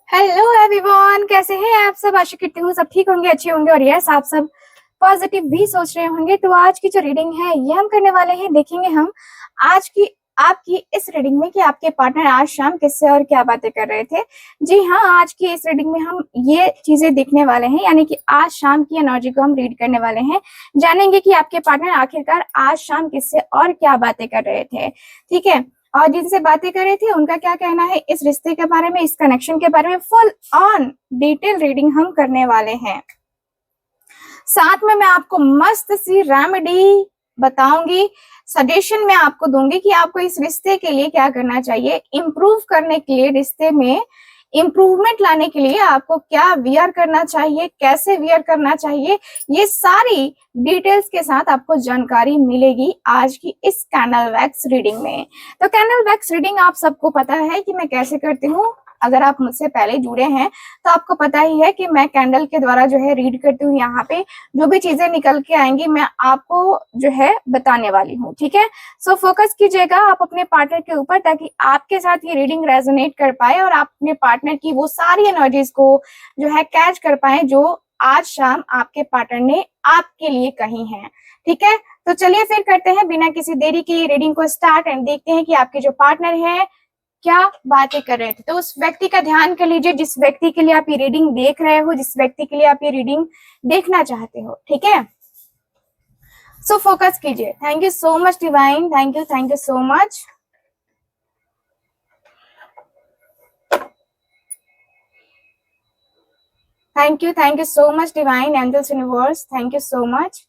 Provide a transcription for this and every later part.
Hello everyone, कैसे हैं आप सब। आशा करती हूँ सब ठीक होंगे, अच्छे होंगे और यस आप सब पॉजिटिव भी सोच रहे होंगे। तो आज की जो रीडिंग है ये हम करने वाले हैं। देखेंगे हम आज की आपकी इस रीडिंग में कि आपके पार्टनर आज शाम किससे और क्या बातें कर रहे थे। जी हाँ, आज की इस रीडिंग में हम ये चीजें देखने वाले हैं, यानी कि आज शाम की एनर्जी को हम रीड करने वाले हैं। जानेंगे कि आपके पार्टनर आखिरकार आज शाम किससे और क्या बातें कर रहे थे। ठीक है, और जिनसे बातें कर रहे थे उनका क्या कहना है इस रिश्ते के बारे में, इस कनेक्शन के बारे में फुल ऑन डिटेल रीडिंग हम करने वाले हैं। साथ में मैं आपको मस्त सी रेमेडी बताऊंगी, सजेशन मैं आपको दूंगी कि आपको इस रिश्ते के लिए क्या करना चाहिए, इम्प्रूव करने के लिए, रिश्ते में इम्प्रूवमेंट लाने के लिए आपको क्या वियर करना चाहिए, कैसे वियर करना चाहिए, ये सारी डिटेल्स के साथ आपको जानकारी मिलेगी आज की इस कैंडल वैक्स रीडिंग में। तो कैंडल वैक्स रीडिंग आप सबको पता है कि मैं कैसे करती हूँ। अगर आप मुझसे पहले जुड़े हैं तो आपको पता ही है कि मैं कैंडल के द्वारा जो है रीड करती हूँ। यहाँ पे जो भी चीजें निकल के आएंगी मैं आपको जो है बताने वाली हूँ। ठीक है, सो फोकस कीजिएगा आप अपने पार्टनर के ऊपर, ताकि आपके साथ ये रीडिंग रेजोनेट कर पाए और आप अपने पार्टनर की वो सारी एनर्जीज को जो है कैच कर पाए जो आज शाम आपके पार्टनर ने आपके लिए कही है। ठीक है, तो चलिए फिर करते हैं बिना किसी देरी की रीडिंग को स्टार्ट एंड देखते हैं कि आपके जो पार्टनर है क्या बातें कर रहे थे। तो उस व्यक्ति का ध्यान कर लीजिए जिस व्यक्ति के लिए आप ये रीडिंग देख रहे हो, जिस व्यक्ति के लिए आप ये रीडिंग देखना चाहते हो। ठीक है, सो फोकस कीजिए। Thank you so much divine, thank you so much. Thank you so much divine angels universe, thank you so much.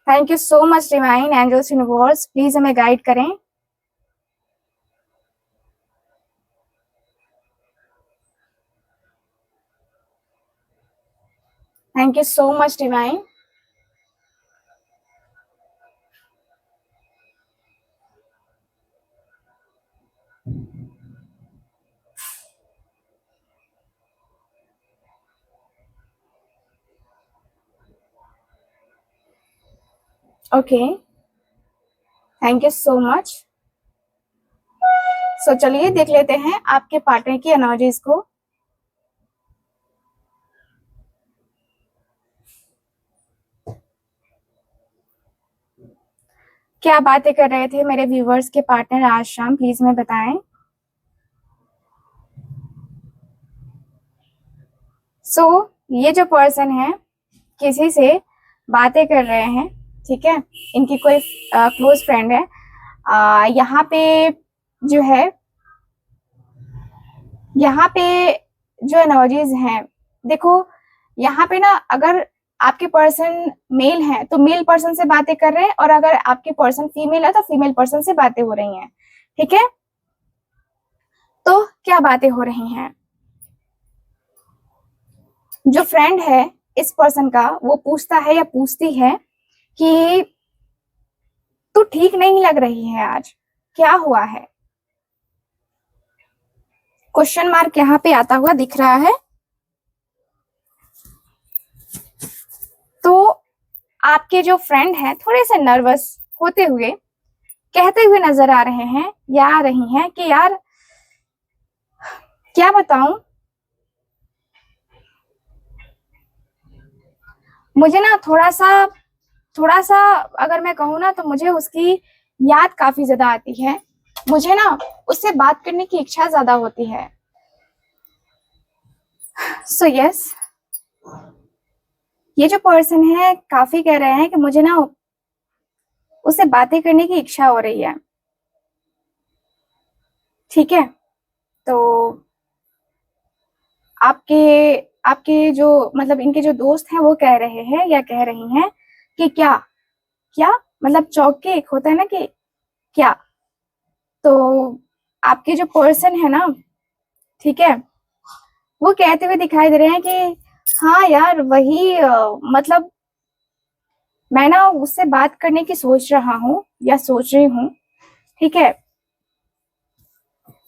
Thank you so much divine angels universe, please हमें guide करें। Thank you so much divine. Okay, thank you so much. So चलिए देख लेते हैं आपके partner की energies को। क्या बातें कर रहे थे मेरे व्यूवर्स के पार्टनर आज शाम, प्लीज हमें बताएं। सो ये जो पर्सन है किसी से बातें कर रहे हैं। ठीक है, इनकी कोई क्लोज फ्रेंड है। यहाँ पे जो है, यहाँ पे जो एनर्जीज हैं, देखो यहाँ पे ना, अगर आपके पर्सन मेल है तो मेल पर्सन से बातें कर रहे हैं, और अगर आपके पर्सन फीमेल है तो फीमेल पर्सन से बातें हो रही हैं। ठीक है, तो क्या बातें हो रही हैं, जो फ्रेंड है इस पर्सन का वो पूछता है या पूछती है कि तू ठीक नहीं लग रही है आज, क्या हुआ है। क्वेश्चन मार्क यहाँ पे आता हुआ दिख रहा है। तो आपके जो फ्रेंड है थोड़े से नर्वस होते हुए कहते हुए नजर आ रहे हैं या आ रही हैं कि यार क्या बताऊं, मुझे ना थोड़ा सा अगर मैं कहूँ ना तो मुझे उसकी याद काफी ज्यादा आती है। मुझे ना उससे बात करने की इच्छा ज्यादा होती है। सो यस, ये जो पर्सन है काफी कह रहे हैं कि मुझे ना उससे बातें करने की इच्छा हो रही है। ठीक है, तो आपके आपके जो मतलब इनके जो दोस्त हैं वो कह रहे हैं या कह रही हैं कि क्या क्या मतलब चौक के एक होता है ना कि क्या। तो आपके जो पर्सन है ना, ठीक है, वो कहते हुए दिखाई दे रहे हैं कि हाँ यार वही मतलब मैं ना उससे बात करने की सोच रहा हूँ या सोच रही हूँ। ठीक है,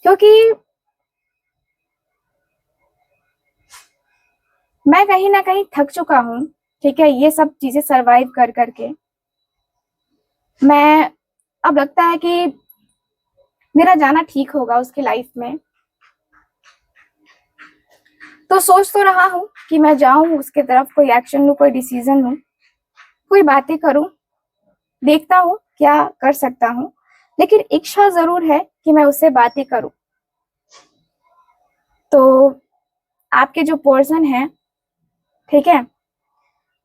क्योंकि मैं कहीं ना कहीं थक चुका हूँ ठीक है, ये सब चीजें सरवाइव कर करके मैं, अब लगता है कि मेरा जाना ठीक होगा उसकी लाइफ में। तो सोच तो रहा हूँ कि मैं जाऊं उसके तरफ, कोई एक्शन लूं, कोई डिसीजन लूं, कोई बातें करूं, देखता हूँ क्या कर सकता हूँ। लेकिन इच्छा जरूर है कि मैं उससे बातें करूं। तो आपके जो पर्सन है, ठीक है,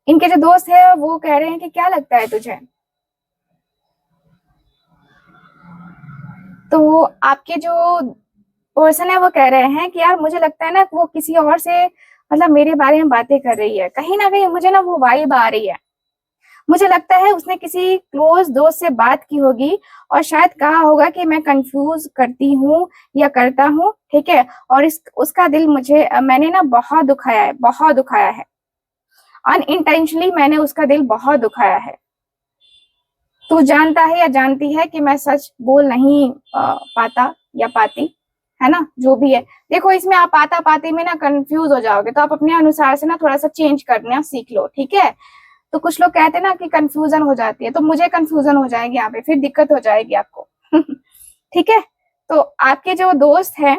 इनके जो दोस्त है वो कह रहे हैं कि क्या लगता है तुझे, तो आपके जो पर्सन है वो कह रहे हैं कि यार मुझे लगता है ना वो किसी और से मतलब मेरे बारे में बातें कर रही है, कहीं ना कहीं मुझे ना वो वाइब आ रही है। मुझे लगता है उसने किसी क्लोज दोस्त से बात की होगी और शायद कहा होगा कि मैं कंफ्यूज करती हूँ या करता हूँ, ठीक है, और इस उसका दिल मुझे मैंने ना बहुत दुखाया है, बहुत दुखाया है, अनइंटेंशनली मैंने उसका दिल बहुत दुखाया है। तू जानता है या जानती है कि मैं सच बोल नहीं पाता या पाती, है ना, जो भी है। देखो इसमें आप पाता पाती में ना कंफ्यूज हो जाओगे, तो आप अपने अनुसार से ना थोड़ा सा चेंज करना सीख लो, ठीक है। तो कुछ लोग कहते हैं ना कि कंफ्यूजन हो जाती है, तो मुझे कंफ्यूजन हो जाएगी यहाँ पे, फिर दिक्कत हो जाएगी आपको। ठीक है। तो आपके जो दोस्त हैं,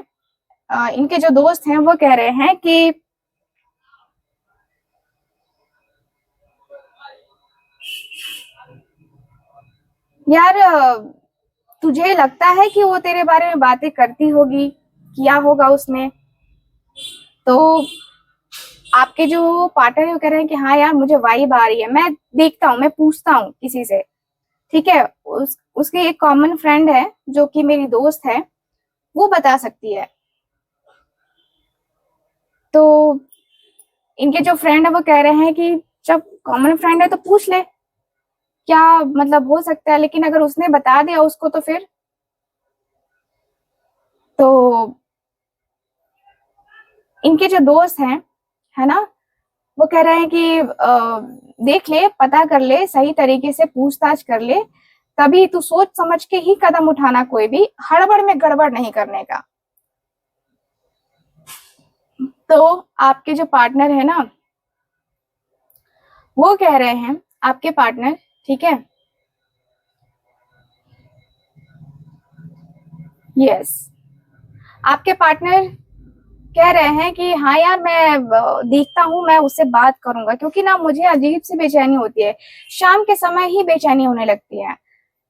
इनके जो दोस्त हैं वो कह रहे हैं कि यार तुझे लगता है कि वो तेरे बारे में बातें करती होगी, किया होगा उसने। तो आपके जो पार्टनर है वो कह रहे हैं कि हाँ यार मुझे वाइब आ रही है, मैं देखता हूँ, मैं पूछता हूँ किसी से, ठीक है। उसके एक कॉमन फ्रेंड है जो कि मेरी दोस्त है, वो बता सकती है। तो इनके जो फ्रेंड है वो कह रहे हैं कि जब कॉमन फ्रेंड है तो पूछ ले क्या मतलब हो सकता है, लेकिन अगर उसने बता दिया उसको तो फिर तो इनके जो दोस्त हैं, है ना, वो कह रहे हैं कि देख ले, पता कर ले, सही तरीके से पूछताछ कर ले, तभी तू सोच समझ के ही कदम उठाना, कोई भी हड़बड़ में गड़बड़ नहीं करने का। तो आपके जो पार्टनर है ना, वो कह रहे हैं, आपके पार्टनर, ठीक है, यस, आपके पार्टनर कह रहे हैं कि हाँ यार मैं देखता हूँ, मैं उससे बात करूंगा, क्योंकि ना मुझे अजीब सी बेचैनी होती है, शाम के समय ही बेचैनी होने लगती है।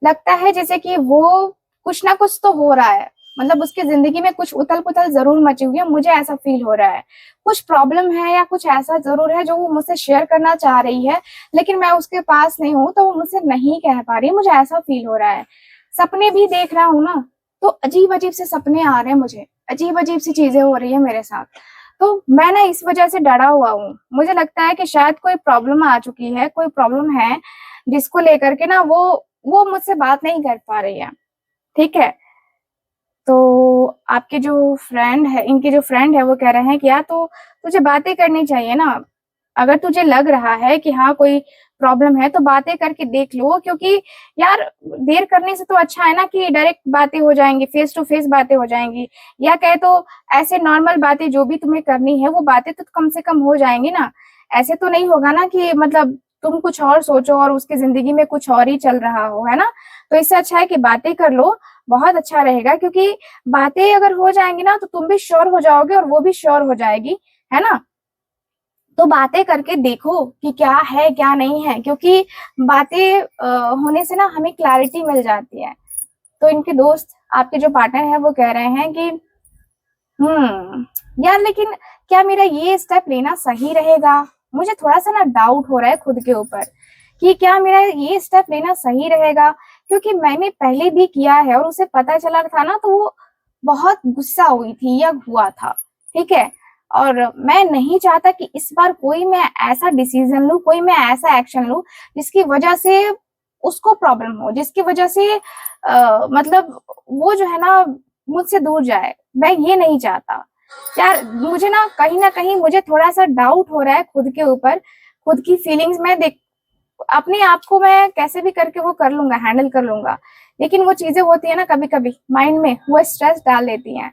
लगता है जैसे कि वो कुछ ना कुछ तो हो रहा है, मतलब उसकी जिंदगी में कुछ उथल पुथल जरूर मची हुई है, मुझे ऐसा फील हो रहा है। कुछ प्रॉब्लम है या कुछ ऐसा जरूर है जो वो मुझसे शेयर करना चाह रही है, लेकिन मैं उसके पास नहीं हूँ तो वो मुझसे नहीं कह पा रही, मुझे ऐसा फील हो रहा है। सपने भी देख रहा हूँ ना, तो अजीब अजीब से सपने आ रहे हैं मुझे, अजीब अजीब सी चीजें हो रही है मेरे साथ। तो मैं ना इस वजह से डरा हुआ हूँ, मुझे लगता है कि शायद कोई प्रॉब्लम आ चुकी है, कोई प्रॉब्लम है जिसको लेकर के ना वो मुझसे बात नहीं कर पा रही है, ठीक है। तो आपके जो फ्रेंड है, इनके जो फ्रेंड है वो कह रहे हैं कि यार तो तुझे बातें करनी चाहिए ना, अगर तुझे लग रहा है कि हाँ कोई प्रॉब्लम है तो बातें करके देख लो, क्योंकि यार देर करने से तो अच्छा है ना कि डायरेक्ट बातें हो जाएंगी, फेस टू फेस बातें हो जाएंगी, या कहे तो ऐसे नॉर्मल बातें जो भी तुम्हें करनी है वो बातें तो कम से कम हो जाएंगी ना। ऐसे तो नहीं होगा ना कि मतलब तुम कुछ और सोचो और उसकी जिंदगी में कुछ और ही चल रहा हो, है ना। तो इससे अच्छा है कि बातें कर लो, बहुत अच्छा रहेगा, क्योंकि बातें अगर हो जाएंगी ना तो तुम भी श्योर हो जाओगे और वो भी श्योर हो जाएगी, है ना। तो बातें करके देखो कि क्या है क्या नहीं है, क्योंकि बातें होने से ना हमें क्लैरिटी मिल जाती है। तो इनके दोस्त, आपके जो पार्टनर है वो कह रहे हैं कि यार लेकिन क्या मेरा ये स्टेप लेना सही रहेगा, मुझे थोड़ा सा ना डाउट हो रहा है खुद के ऊपर कि क्या मेरा ये स्टेप लेना सही रहेगा, क्योंकि मैंने पहले भी किया है और उसे पता चला था ना तो वो बहुत गुस्सा हुई थी या हुआ था, ठीक है। और मैं नहीं चाहता कि इस बार कोई मैं ऐसा डिसीजन लूं, कोई मैं ऐसा एक्शन लूं जिसकी वजह से उसको प्रॉब्लम हो, जिसकी वजह से मतलब वो जो है ना मुझसे दूर जाए, मैं ये नहीं चाहता। यार मुझे ना कहीं मुझे थोड़ा सा डाउट हो रहा है खुद के ऊपर, खुद की फीलिंग्स में देख, अपने आप को मैं कैसे भी करके वो कर लूंगा, हैंडल कर लूंगा, लेकिन वो चीजें होती है ना कभी कभी माइंड में, वो स्ट्रेस डाल देती हैं।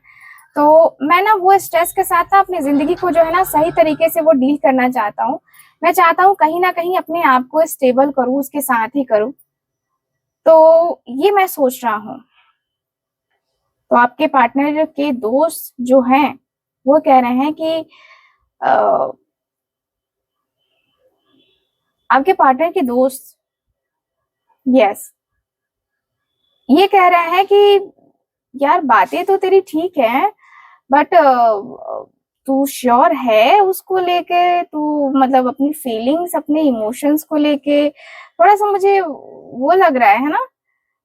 तो मैं ना वो स्ट्रेस के साथ ना अपनी जिंदगी को जो है ना सही तरीके से वो डील करना चाहता हूँ। मैं चाहता हूँ कहीं ना कहीं अपने आप को स्टेबल करूँ, उसके साथ ही करूँ। तो ये मैं सोच रहा हूँ। तो आपके पार्टनर के दोस्त जो हैं वो कह रहे हैं कि अ, आपके पार्टनर के दोस्त, यस, ये कह रहे हैं कि यार बातें तो तेरी ठीक है, बट तू श्योर है उसको लेके? तू मतलब अपनी फीलिंग्स, अपने इमोशंस को लेके थोड़ा सा मुझे वो लग रहा है ना,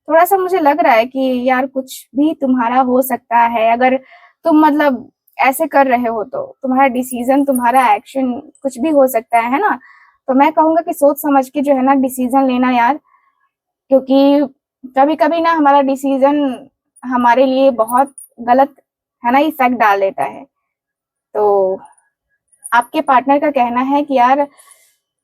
थोड़ा सा मुझे लग रहा है कि यार कुछ भी तुम्हारा हो सकता है। अगर तुम मतलब ऐसे कर रहे हो तो तुम्हारा डिसीजन, तुम्हारा एक्शन कुछ भी हो सकता है ना। तो मैं कहूंगा कि सोच समझ के जो है ना डिसीजन लेना यार, क्योंकि कभी कभी ना हमारा डिसीजन हमारे लिए बहुत गलत है ना इफेक्ट डाल देता है। तो आपके पार्टनर का कहना है कि यार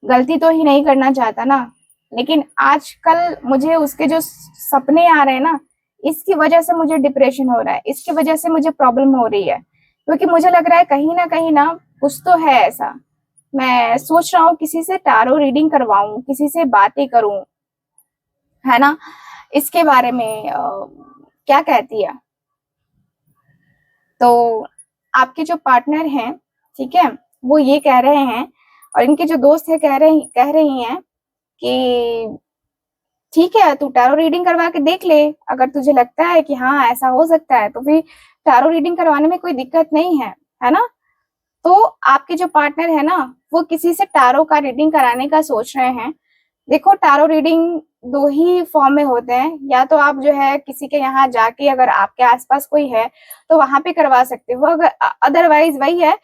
गलती तो ही नहीं करना चाहता ना, लेकिन आजकल मुझे उसके जो सपने आ रहे हैं ना, इसकी वजह से मुझे डिप्रेशन हो रहा है, इसकी वजह से मुझे प्रॉब्लम हो रही है। क्योंकि मुझे लग रहा है कहीं ना कुछ तो है ऐसा। मैं सोच रहा हूँ किसी से टारो रीडिंग करवाऊं, किसी से बातें करूं, है ना, इसके बारे में क्या कहती है? तो आपके जो पार्टनर हैं, ठीक है, वो ये कह रहे हैं, और इनके जो दोस्त है कह रही हैं कि ठीक है तू टैरो रीडिंग करवा के देख ले। अगर तुझे लगता है कि हाँ ऐसा हो सकता है तो फिर टैरो रीडिंग करवाने में कोई दिक्कत नहीं है ना। तो आपके जो पार्टनर है ना वो किसी से टैरो का रीडिंग कराने का सोच रहे हैं। देखो टैरो रीडिंग दो ही फॉर्म में होते हैं, या तो आप जो है किसी के यहाँ जाके, अगर आपके आसपास कोई है तो वहां पे करवा सकते हो, अगर अदरवाइज वही है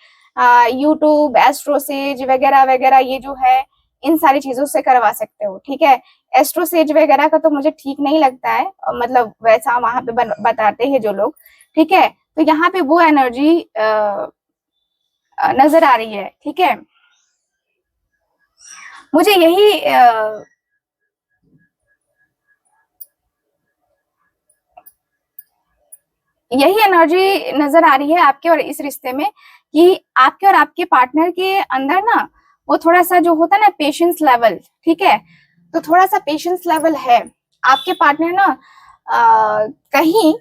यूट्यूब, एस्ट्रोसेज वगैरह वगैरह ये जो है इन सारी चीजों से करवा सकते हो। ठीक है, एस्ट्रोसेज वगैरह का तो मुझे ठीक नहीं लगता है, मतलब वैसा वहां पे बताते हैं जो लोग। ठीक है, तो यहाँ पे वो एनर्जी नजर आ रही है। ठीक है, मुझे यही एनर्जी नजर आ रही है आपके और इस रिश्ते में, कि आपके और आपके पार्टनर के अंदर ना वो थोड़ा सा जो होता है ना पेशेंस लेवल, ठीक है, तो थोड़ा सा पेशेंस लेवल है। आपके पार्टनर ना कहीं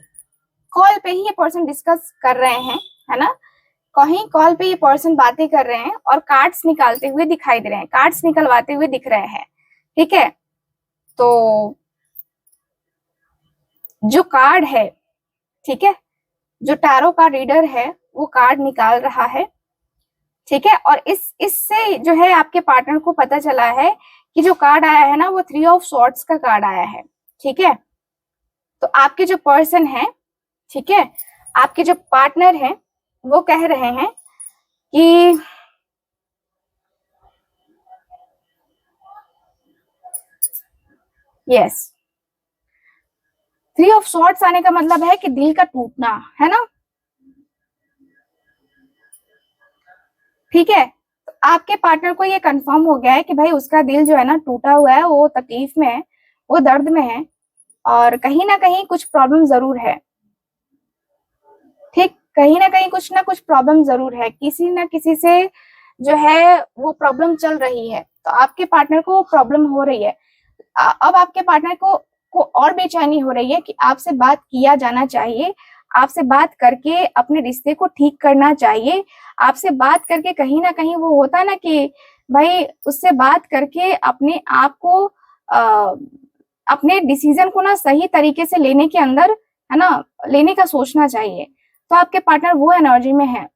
कॉल पे ही ये पर्सन डिस्कस कर रहे हैं, है ना, कहीं कॉल पे ये पर्सन बातें कर रहे हैं और कार्ड्स निकालते हुए दिखाई दे रहे हैं, कार्ड्स निकलवाते हुए दिख रहे हैं। ठीक है, तो जो कार्ड है, ठीक है, जो टैरो का रीडर है वो कार्ड निकाल रहा है। ठीक है, और इससे जो है आपके पार्टनर को पता चला है कि जो कार्ड आया है ना वो 3 ऑफ सॉर्ड्स का कार्ड आया है। ठीक है, तो आपके जो पर्सन है, ठीक है, आपके जो पार्टनर है वो कह रहे हैं कि यस, 3 ऑफ सॉर्ड्स आने का मतलब है कि दिल का टूटना, है ना। ठीक है, तो आपके पार्टनर को ये कंफर्म हो गया है कि भाई उसका दिल जो है ना टूटा हुआ है, वो तकलीफ में है, वो दर्द में है, और कहीं ना कहीं कुछ प्रॉब्लम जरूर है। ठीक, कहीं ना कुछ प्रॉब्लम जरूर है, किसी ना किसी से जो है वो प्रॉब्लम चल रही है। तो आपके पार्टनर को प्रॉब्लम हो रही है। अब आपके पार्टनर को और बेचैनी हो रही है कि आपसे बात किया जाना चाहिए, आपसे बात करके अपने रिश्ते को ठीक करना चाहिए। आपसे बात करके कहीं ना कहीं वो होता है ना कि भाई उससे बात करके अपने आप को अपने डिसीजन को ना सही तरीके से लेने के अंदर, है ना, लेने का सोचना चाहिए। तो आपके पार्टनर वो एनर्जी में है।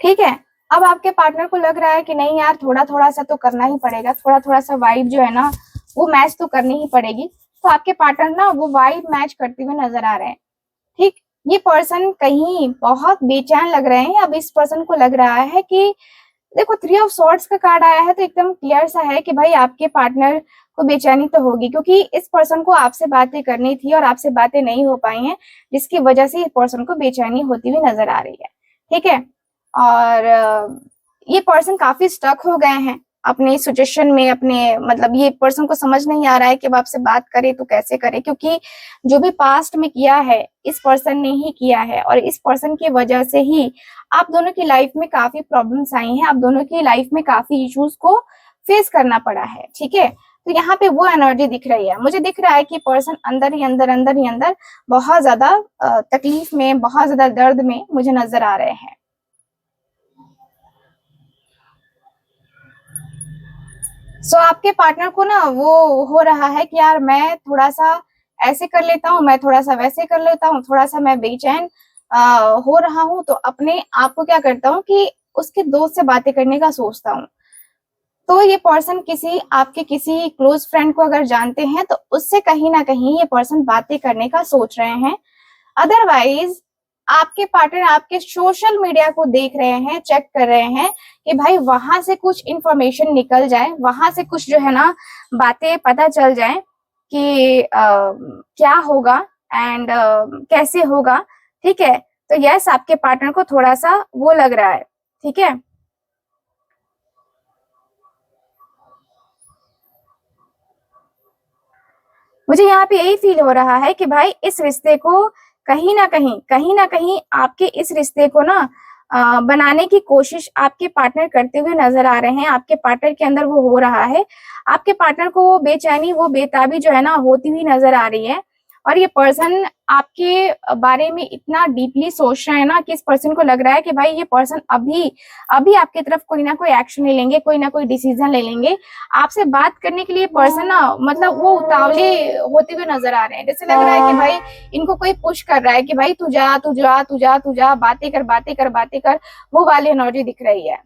ठीक है, अब आपके पार्टनर को लग रहा है कि नहीं यार थोड़ा थोड़ा सा तो करना ही पड़ेगा, थोड़ा थोड़ा सा वाइब जो है ना वो मैच तो करनी ही पड़ेगी। तो आपके पार्टनर ना वो वाइब मैच करते हुए नजर आ रहे हैं। ठीक, ये पर्सन कहीं बहुत बेचैन लग रहे हैं। अब इस पर्सन को लग रहा है कि देखो 3 ऑफ सॉर्ड्स का कार्ड आया है तो एकदम क्लियर सा है कि भाई आपके पार्टनर को बेचैनी तो होगी, क्योंकि इस पर्सन को आपसे बातें करनी थी और आपसे बातें नहीं हो पाई हैं, जिसकी वजह से इस पर्सन को बेचैनी होती हुई नजर आ रही है। ठीक है, और ये पर्सन काफी स्टक हो गए हैं अपने सिचुएशन में, अपने मतलब ये पर्सन को समझ नहीं आ रहा है कि अब आपसे बात करे तो कैसे करे, क्योंकि जो भी पास्ट में किया है इस पर्सन ने ही किया है, और इस पर्सन की वजह से ही आप दोनों की लाइफ में काफी प्रॉब्लम्स आई हैं, आप दोनों की लाइफ में काफी इश्यूज को फेस करना पड़ा है। ठीक है, तो यहाँ पे वो एनर्जी दिख रही है। मुझे दिख रहा है कि पर्सन अंदर ही अंदर बहुत ज्यादा तकलीफ में, बहुत ज्यादा दर्द में मुझे नजर आ रहे हैं। सो आपके पार्टनर को ना वो हो रहा है कि यार मैं थोड़ा सा ऐसे कर लेता हूँ, मैं थोड़ा सा वैसे कर लेता हूँ, थोड़ा सा मैं बेचैन हो रहा हूँ, तो अपने आप को क्या करता हूँ कि उसके दोस्त से बातें करने का सोचता हूँ। तो ये पर्सन आपके किसी क्लोज फ्रेंड को अगर जानते हैं तो उससे कहीं ना कहीं ये पर्सन बातें करने का सोच रहे हैं। अदरवाइज आपके पार्टनर आपके सोशल मीडिया को देख रहे हैं, चेक कर रहे हैं कि भाई वहां से कुछ इंफॉर्मेशन निकल जाए, वहां से कुछ जो है ना बातें पता चल जाए कि क्या होगा एंड कैसे होगा। ठीक है, तो यस आपके पार्टनर को थोड़ा सा वो लग रहा है। ठीक है, मुझे यहाँ पे यही फील हो रहा है कि भाई इस रिश्ते को कहीं ना कहीं आपके इस रिश्ते को ना बनाने की कोशिश आपके पार्टनर करते हुए नजर आ रहे हैं। आपके पार्टनर के अंदर वो हो रहा है, आपके पार्टनर को वो बेचैनी, वो बेताबी जो है ना होती हुई नजर आ रही है। और ये पर्सन आपके बारे में इतना डीपली सोच रहे हैं ना कि इस पर्सन को लग रहा है कि भाई ये पर्सन अभी अभी आपकी तरफ कोई ना कोई एक्शन ले लेंगे, कोई ना कोई डिसीजन ले लेंगे। आपसे बात करने के लिए पर्सन ना मतलब वो उतावले होते हुए नजर आ रहे हैं। जैसे लग रहा है कि भाई इनको कोई पुश कर रहा है कि भाई तू जा तू जा तू जा तू जा, बातें कर बातें कर बातें कर, वो वाली एनर्जी दिख रही है।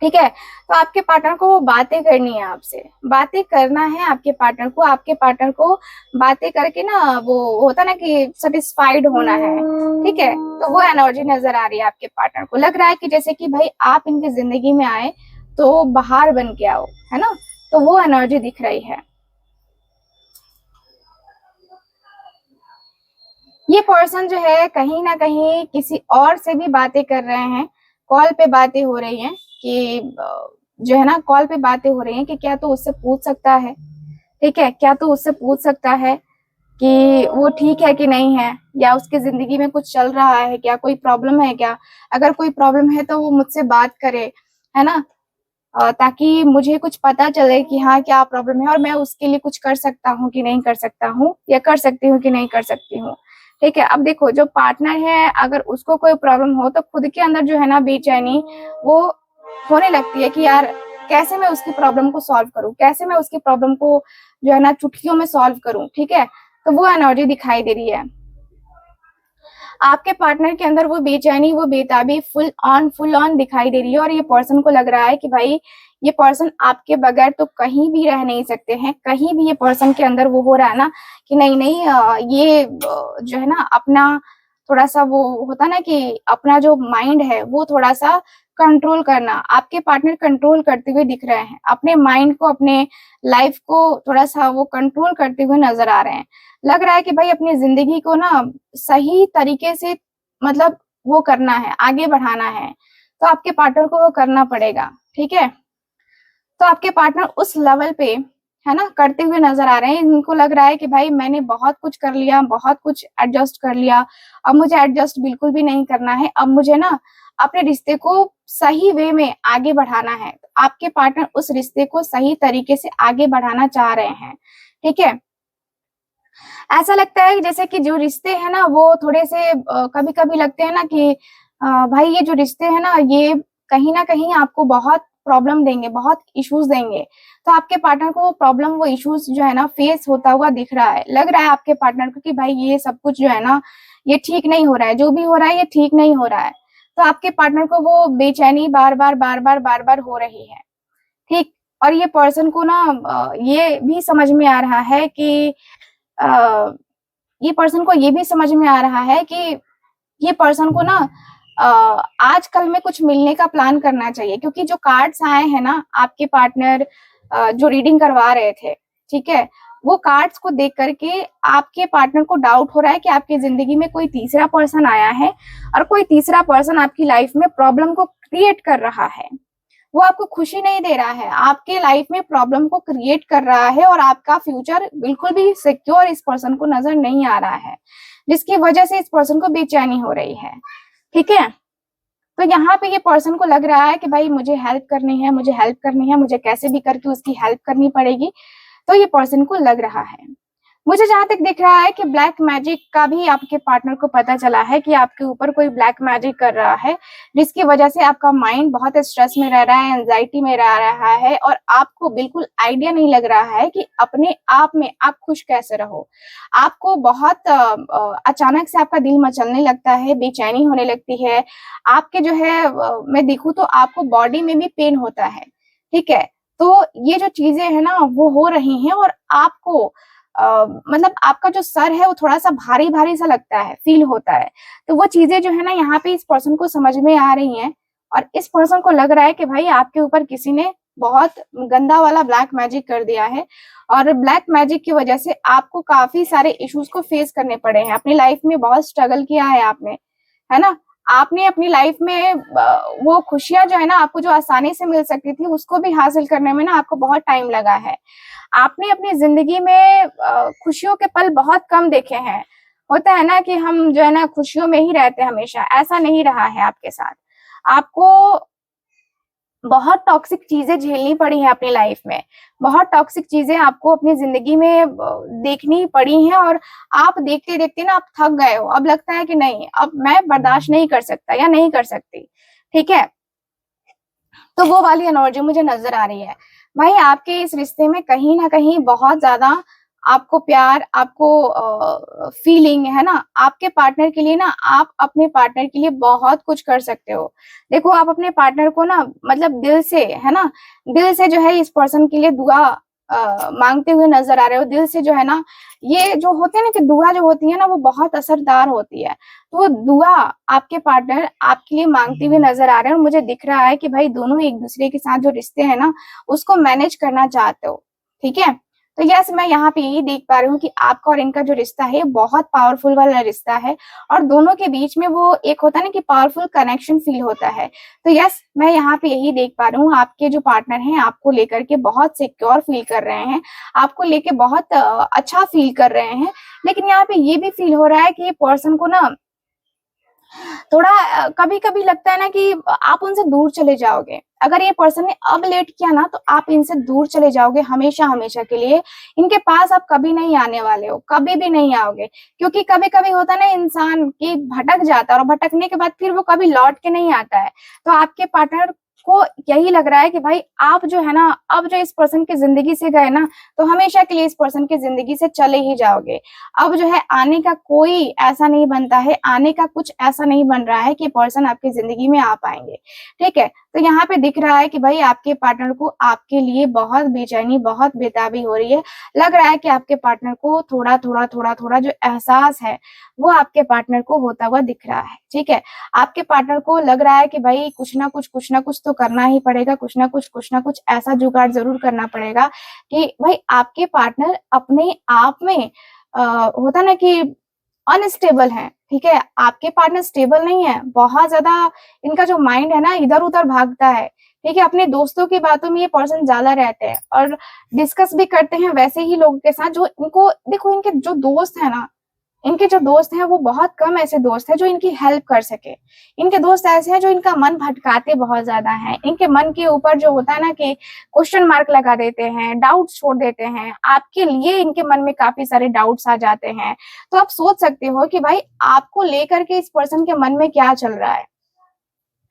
ठीक है, तो आपके पार्टनर को वो बातें करनी है, आपसे बातें करना है आपके पार्टनर को। आपके पार्टनर को बातें करके ना वो होता ना कि सेटिस्फाइड होना है। ठीक है, तो वो एनर्जी नजर आ रही है आपके पार्टनर को। लग रहा है कि जैसे कि भाई आप इनकी जिंदगी में आए तो बाहर बन के आओ, है ना, तो वो एनर्जी दिख रही है। ये पर्सन जो है कहीं ना कहीं किसी और से भी बातें कर रहे हैं, कॉल पे बातें हो रही हैं कि जो है ना कॉल पे बातें हो रही हैं कि क्या तो उससे पूछ सकता है। ठीक है, क्या तो उससे पूछ सकता है कि वो ठीक है कि नहीं है, या उसकी जिंदगी में कुछ चल रहा है क्या, कोई प्रॉब्लम है क्या। अगर कोई प्रॉब्लम है तो वो मुझसे बात करे, है ना, ताकि मुझे कुछ पता चले कि हाँ क्या प्रॉब्लम है और मैं उसके लिए कुछ कर सकता हूँ कि नहीं कर सकता हूँ, या कर सकती हूँ कि नहीं कर सकती हूँ। ठीक है, अब देखो जो पार्टनर है अगर उसको कोई प्रॉब्लम हो तो खुद के अंदर जो है ना बेचैनी वो होने लगती है कि यार कैसे मैं उसकी प्रॉब्लम को सॉल्व करूं, कैसे मैं उसकी प्रॉब्लम को जो है ना चुटकियों में सॉल्व करूं। ठीक है, तो वो एनर्जी दिखाई दे रही है आपके पार्टनर के अंदर, वो बेचैनी, वो बेताबी फुल ऑन दिखाई दे रही है। और ये पर्सन को लग रहा है कि भाई ये पर्सन आपके बगैर तो कहीं भी रह नहीं सकते हैं। कहीं भी ये पर्सन के अंदर वो हो रहा है ना कि नहीं नहीं ये जो है ना अपना थोड़ा सा वो होता ना कि अपना जो माइंड है वो थोड़ा सा कंट्रोल करना, आपके पार्टनर कंट्रोल करते हुए दिख रहे हैं। अपने माइंड को, अपने लाइफ को थोड़ा सा वो कंट्रोल करते हुए नजर आ रहे हैं। लग रहा है कि भाई अपनी जिंदगी को ना सही तरीके से मतलब वो करना है, आगे बढ़ाना है, तो आपके पार्टनर को वो करना पड़ेगा। ठीक है, तो आपके पार्टनर उस लेवल पे है ना करते हुए नजर आ रहे हैं। इनको लग रहा है कि भाई मैंने बहुत कुछ कर लिया, बहुत कुछ एडजस्ट कर लिया, अब मुझे एडजस्ट बिल्कुल भी नहीं करना है। अब मुझे ना अपने रिश्ते को सही वे में आगे बढ़ाना है। आपके पार्टनर उस रिश्ते को सही तरीके से आगे बढ़ाना चाह रहे हैं। ठीक है, ऐसा लगता है जैसे कि जो रिश्ते हैं ना वो थोड़े से कभी कभी लगते हैं ना कि भाई ये जो रिश्ते हैं ना ये कहीं ना कहीं आपको बहुत प्रॉब्लम देंगे, बहुत इश्यूज देंगे। तो आपके पार्टनर को वो प्रॉब्लम, वो इश्यूज जो है ना फेस होता हुआ दिख रहा है। लग रहा है आपके पार्टनर को कि भाई ये सब कुछ जो है ना ये ठीक नहीं हो रहा है, जो भी हो रहा है ये ठीक नहीं हो रहा है। तो आपके पार्टनर को वो बेचैनी बार बार हो रही है। ठीक, और ये पर्सन को ना ये भी समझ में आ रहा है कि अ, ये पर्सन को ये भी समझ में आ रहा है कि ये पर्सन को ना आजकल में कुछ मिलने का प्लान करना चाहिए, क्योंकि जो कार्ड्स आए हैं ना आपके पार्टनर जो रीडिंग करवा रहे थे, ठीक है, वो कार्ड्स को देख करके आपके पार्टनर को डाउट हो रहा है कि आपकी जिंदगी में कोई तीसरा पर्सन आया है और कोई तीसरा पर्सन आपकी लाइफ में प्रॉब्लम को क्रिएट कर रहा है। वो आपको खुशी नहीं दे रहा है, आपके लाइफ में प्रॉब्लम को क्रिएट कर रहा है और आपका फ्यूचर बिल्कुल भी सिक्योर इस पर्सन को नजर नहीं आ रहा है, जिसकी वजह से इस पर्सन को बेचैनी हो रही है। ठीक है, तो यहाँ पे ये पर्सन को लग रहा है कि भाई मुझे हेल्प करनी है, मुझे हेल्प करनी है, मुझे कैसे भी करके उसकी हेल्प करनी पड़ेगी। तो ये पर्सन को लग रहा है। मुझे जहां तक दिख रहा है कि ब्लैक मैजिक का भी आपके पार्टनर को पता चला है कि आपके ऊपर कोई ब्लैक मैजिक कर रहा है, जिसकी वजह से आपका माइंड बहुत स्ट्रेस में रह रहा है, एंजाइटी में रह रहा है, और आपको बिल्कुल आइडिया नहीं लग रहा है कि अपने आप में आप खुश कैसे रहो। आपको बहुत अचानक से आपका दिल मचलने लगता है, बेचैनी होने लगती है। आपके जो है मैं देखूं तो आपको बॉडी में भी पेन होता है। ठीक है, तो ये जो चीजें है ना वो हो रही हैं, और आपको मतलब आपका जो सर है वो थोड़ा सा भारी भारी सा लगता है, फील होता है। तो वो चीजें जो है ना यहाँ पे इस पर्सन को समझ में आ रही हैं, और इस पर्सन को लग रहा है कि भाई आपके ऊपर किसी ने बहुत गंदा वाला ब्लैक मैजिक कर दिया है, और ब्लैक मैजिक की वजह से आपको काफी सारे इश्यूज को फेस करने पड़े हैं। अपनी लाइफ में बहुत स्ट्रगल किया है आपने, है ना। आपने अपनी लाइफ में वो खुशियां जो है ना आपको जो आसानी से मिल सकती थी, उसको भी हासिल करने में ना आपको बहुत टाइम लगा है। आपने अपनी जिंदगी में खुशियों के पल बहुत कम देखे हैं। होता है ना कि हम जो है ना खुशियों में ही रहते हैं हमेशा, ऐसा नहीं रहा है आपके साथ। आपको बहुत टॉक्सिक चीजें झेलनी पड़ी हैं अपनी लाइफ में, बहुत टॉक्सिक चीजें आपको अपनी जिंदगी में देखनी पड़ी हैं, और आप देखते देखते ना आप थक गए हो। अब लगता है कि नहीं, अब मैं बर्दाश्त नहीं कर सकता या नहीं कर सकती। ठीक है, तो वो वाली एनर्जी मुझे नजर आ रही है। भाई आपके इस रिश्ते में कहीं ना कहीं बहुत ज्यादा आपको प्यार, आपको फीलिंग है ना आपके पार्टनर के लिए ना, आप अपने पार्टनर के लिए बहुत कुछ कर सकते हो। देखो आप अपने पार्टनर को ना मतलब दिल से है ना, दिल से जो है इस पर्सन के लिए दुआ मांगते हुए नजर आ रहे हो। दिल से जो है ना, ये जो होते हैं ना कि दुआ जो होती है ना वो बहुत असरदार होती है। तो वो दुआ आपके पार्टनर आपके लिए मांगते हुए नजर आ रहे हैं, और मुझे दिख रहा है कि भाई दोनों एक दूसरे के साथ जो रिश्ते हैं ना उसको मैनेज करना चाहते हो। ठीक है, तो यस मैं यहाँ पे यही देख पा रही हूँ कि आपका और इनका जो रिश्ता है बहुत पावरफुल वाला रिश्ता है, और दोनों के बीच में वो एक होता है ना कि पावरफुल कनेक्शन फील होता है। तो यस मैं यहाँ पे यही देख पा रही हूँ, आपके जो पार्टनर हैं आपको लेकर के बहुत सिक्योर फील कर रहे हैं, आपको लेके बहुत अच्छा फील कर रहे हैं। लेकिन यहाँ पे ये भी फील हो रहा है कि ये पर्सन को ना थोड़ा कभी कभी लगता है ना कि आप उनसे दूर चले जाओगे। अगर ये पर्सन ने अब लेट किया ना तो आप इनसे दूर चले जाओगे हमेशा हमेशा के लिए। इनके पास आप कभी नहीं आने वाले हो, कभी भी नहीं आओगे। क्योंकि कभी कभी होता है ना इंसान की भटक जाता है, और भटकने के बाद फिर वो कभी लौट के नहीं आता है। तो आपके पार्टनर को यही लग रहा है कि भाई आप जो है ना अब जो इस पर्सन की जिंदगी से गए ना, तो हमेशा के लिए इस पर्सन की जिंदगी से चले ही जाओगे। अब जो है आने का कोई ऐसा नहीं बनता है, आने का कुछ ऐसा नहीं बन रहा है कि पर्सन आपकी जिंदगी में आ पाएंगे। ठीक है, तो यहाँ पे दिख रहा है कि भाई आपके पार्टनर को आपके लिए बहुत बेचैनी, बहुत बेताबी हो रही है। लग रहा है कि आपके पार्टनर को थोड़ा थोड़ा थोड़ा थोड़ा जो एहसास है वो आपके पार्टनर को होता हुआ दिख रहा है। ठीक है, आपके पार्टनर को लग रहा है कि भाई कुछ ना कुछ तो करना ही पड़ेगा, कुछ ना कुछ ऐसा जुगाड़ जरूर करना पड़ेगा कि भाई आपके पार्टनर अपने आप में होता ना कि अनस्टेबल है। ठीक है, आपके पार्टनर स्टेबल नहीं है, बहुत ज्यादा इनका जो माइंड है ना इधर उधर भागता है। ठीक है, अपने दोस्तों की बातों में ये पर्सन ज्यादा रहते हैं, और डिस्कस भी करते हैं वैसे ही लोगों के साथ जो इनको, देखो इनके जो दोस्त है ना, इनके जो दोस्त हैं वो बहुत कम ऐसे दोस्त हैं जो इनकी हेल्प कर सके। इनके दोस्त ऐसे हैं जो इनका मन भटकाते बहुत ज्यादा हैं, इनके मन के ऊपर जो होता है ना कि क्वेश्चन मार्क लगा देते हैं, डाउट छोड़ देते हैं। आपके लिए इनके मन में काफी सारे डाउट्स आ जाते हैं। तो आप सोच सकते हो कि भाई आपको लेकर के इस पर्सन के मन में क्या चल रहा है।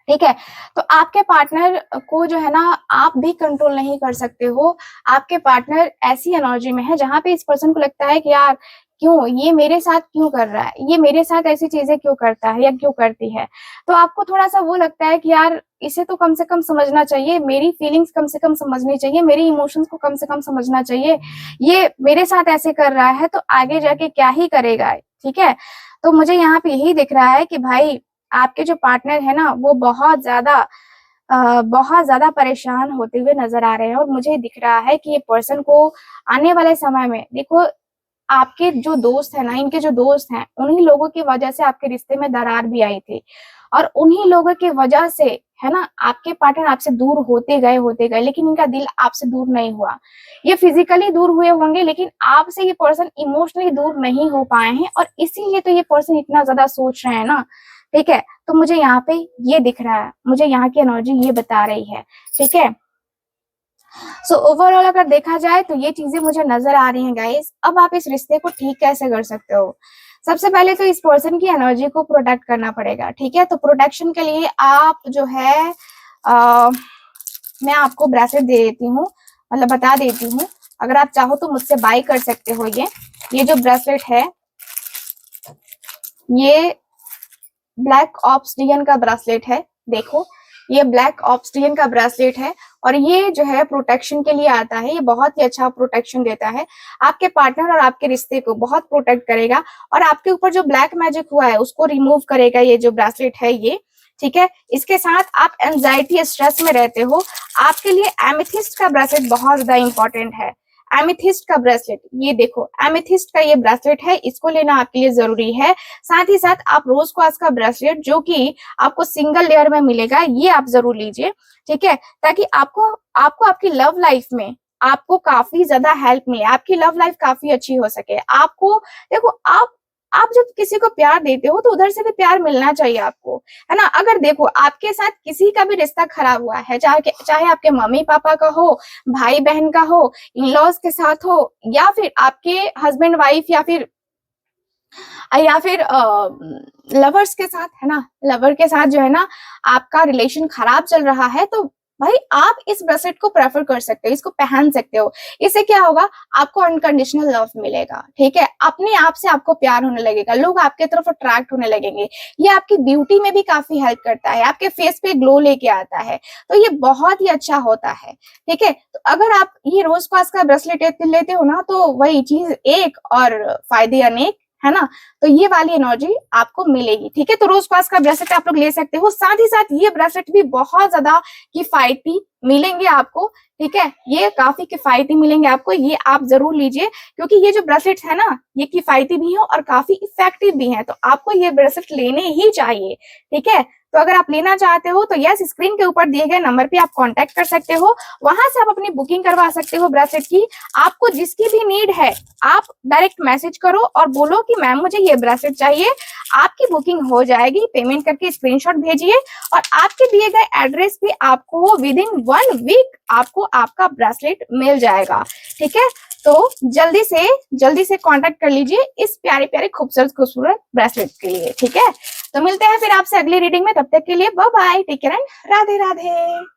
ठीक है, तो आपके पार्टनर को जो है ना आप भी कंट्रोल नहीं कर सकते हो। आपके पार्टनर ऐसी एनर्जी में है जहां पे इस पर्सन को लगता है कि यार क्यों ये मेरे साथ क्यों कर रहा है, ये मेरे साथ ऐसी चीजें क्यों करता है या क्यों करती है। तो आपको थोड़ा सा वो लगता है कि यार इसे तो कम से कम समझना चाहिए, मेरी फीलिंग्स कम से कम समझनी चाहिए, मेरी इमोशंस को कम से कम समझना चाहिए। ये मेरे साथ ऐसे कर रहा है तो आगे जाके क्या ही करेगा। ठीक है, तो मुझे यहाँ पे यही दिख रहा है कि भाई आपके जो पार्टनर है ना वो बहुत ज्यादा परेशान होते हुए नजर आ रहे हैं, और मुझे दिख रहा है कि ये पर्सन को आने वाले समय में, देखो आपके जो दोस्त है ना, इनके जो दोस्त हैं उन्हीं लोगों की वजह से आपके रिश्ते में दरार भी आई थी, और उन्हीं लोगों की वजह से है ना, आपके पार्टनर आपसे दूर होते गए, लेकिन इनका दिल आपसे दूर नहीं हुआ। ये फिजिकली दूर हुए होंगे, लेकिन आपसे ये पर्सन इमोशनली दूर नहीं हो पाए हैं, और इसीलिए तो ये पर्सन इतना ज्यादा सोच रहे हैं ना। ठीक है, तो मुझे यहाँ पे ये दिख रहा है, मुझे यहाँ की एनर्जी ये बता रही है। ठीक है, सो ओवरऑल अगर देखा जाए तो ये चीजें मुझे नजर आ रही हैं गाइस। अब आप इस रिश्ते को ठीक कैसे कर सकते हो? सबसे पहले तो इस पर्सन की एनर्जी को प्रोटेक्ट करना पड़ेगा। ठीक है, तो प्रोटेक्शन के लिए आप जो है मैं आपको ब्रेसलेट दे देती हूँ, मतलब बता देती हूँ। अगर आप चाहो तो मुझसे बाय कर सकते हो। ये जो ब्रेसलेट है, ये ब्लैक ऑब्सिडियन का ब्रेसलेट है। देखो, ये ब्लैक ऑब्सिडियन का ब्रेसलेट है, और ये जो है प्रोटेक्शन के लिए आता है। ये बहुत ही अच्छा प्रोटेक्शन देता है, आपके पार्टनर और आपके रिश्ते को बहुत प्रोटेक्ट करेगा, और आपके ऊपर जो ब्लैक मैजिक हुआ है उसको रिमूव करेगा ये जो ब्रेसलेट है ये। ठीक है, इसके साथ आप एंजाइटी स्ट्रेस में रहते हो, आपके लिए एमेथिस्ट का ब्रेसलेट बहुत ज्यादा इंपॉर्टेंट है। एमेथिस्ट का ब्रेसलेट, ये देखो एमेथिस्ट का ये ब्रेसलेट है, इसको लेना आपके लिए जरूरी है। साथ ही साथ आप रोज क्वार्ट्ज का ब्रेसलेट जो कि आपको सिंगल लेयर में मिलेगा, ये आप जरूर लीजिए। ठीक है, ताकि आपको आपकी लव लाइफ में आपको काफी ज्यादा हेल्प मिले, आपकी लव लाइफ काफी अच्छी हो सके। आपको देखो, आप जब किसी को प्यार देते हो तो उधर से भी प्यार मिलना चाहिए आपको, है ना। अगर देखो आपके साथ किसी का भी रिश्ता खराब हुआ है, चाहे आपके मम्मी पापा का हो, भाई बहन का हो, इन लॉज के साथ हो, या फिर आपके हस्बैंड वाइफ, या फिर लवर्स के साथ, है ना, लवर के साथ जो है ना आपका रिलेशन खराब चल रहा है, तो भाई आप इस ब्रेसलेट को प्रेफर कर सकते हो, इसको पहन सकते हो। इससे क्या होगा, आपको अनकंडीशनल लव मिलेगा। ठीक है, अपने आप से आपको प्यार होने लगेगा, लोग आपके तरफ अट्रैक्ट होने लगेंगे। ये आपकी ब्यूटी में भी काफी हेल्प करता है, आपके फेस पे ग्लो लेके आता है, तो ये बहुत ही अच्छा होता है। ठीक है, तो अगर आप ये रोज क्वार्ट्ज का ब्रेसलेट लेते हो ना, तो वही चीज एक और फायदे अनेक, है ना। तो ये वाली एनर्जी आपको मिलेगी। ठीक है, तो रोज क्वार्ट्ज का ब्रेसलेट आप लोग ले सकते हो। साथ ही साथ ये ब्रेसलेट भी बहुत ज्यादा किफायती मिलेंगे आपको। ठीक है, ये काफी किफायती मिलेंगे आपको, ये आप जरूर लीजिए, क्योंकि ये जो ब्रेसलेट है ना, ये किफायती भी है और काफी इफेक्टिव भी है, तो आपको ये ब्रेसलेट लेने ही चाहिए। ठीक है, तो अगर आप लेना चाहते हो तो यस, स्क्रीन के ऊपर दिए गए नंबर पे आप कांटेक्ट कर सकते हो, वहां से आप अपनी बुकिंग करवा सकते हो ब्रेसलेट की। आपको जिसकी भी नीड है, आप डायरेक्ट मैसेज करो और बोलो कि मैम मुझे ये ब्रेसलेट चाहिए, आपकी बुकिंग हो जाएगी। पेमेंट करके स्क्रीनशॉट भेजिए, और आपके दिए गए एड्रेस पे आपको विद इन 1 वीक आपको आपका ब्रेसलेट मिल जाएगा। ठीक है, तो जल्दी से कांटेक्ट कर लीजिए इस प्यारे प्यारे खूबसूरत ब्रेसलेट के लिए। ठीक है, तो मिलते हैं फिर आपसे अगली रीडिंग में, तब तक के लिए bye bye, take care and Radhe Radhe.